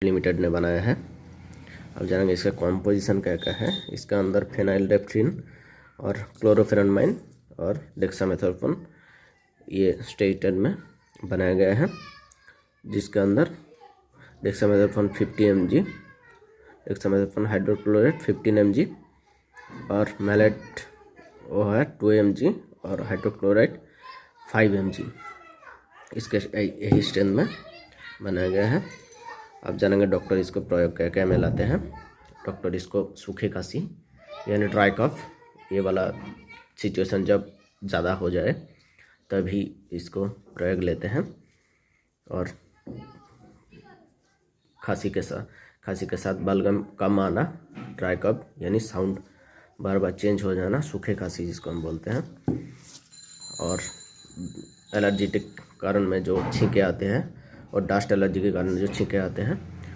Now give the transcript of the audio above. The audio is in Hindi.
लिमिटेड ने बनाया है। अब जानेंगे इसका कॉम्पोजिशन क्या क्या है। इसका अंदर फेनाइलडेप्थ्रिन और क्लोरोफेरेनमाइन और डेक्सामेथासोन ये स्टेटन में बनाया गया है, जिसके अंदर dexamethasone 50 mg, dexamethasone hydrochloride 15 mg और मैलेट वो है 2 mg और हाइड्रोक्लोराइड 5 mg इसके यही स्ट्रेंथ में बनाया गया है। अब जानेंगे डॉक्टर इसको प्रयोग क्या क्या में लाते हैं। डॉक्टर इसको सूखे खांसी यानी ड्राई कफ ये वाला सिचुएशन जब ज़्यादा हो जाए तभी इसको प्रयोग लेते हैं, और खांसी के साथ बलगम कम आना, ड्राई कफ यानी साउंड बार बार चेंज हो जाना, सूखे खांसी जिसको हम बोलते हैं, और एलर्जेटिक कारण में जो छींके आते हैं और डस्ट एलर्जी के कारण जो छींके आते हैं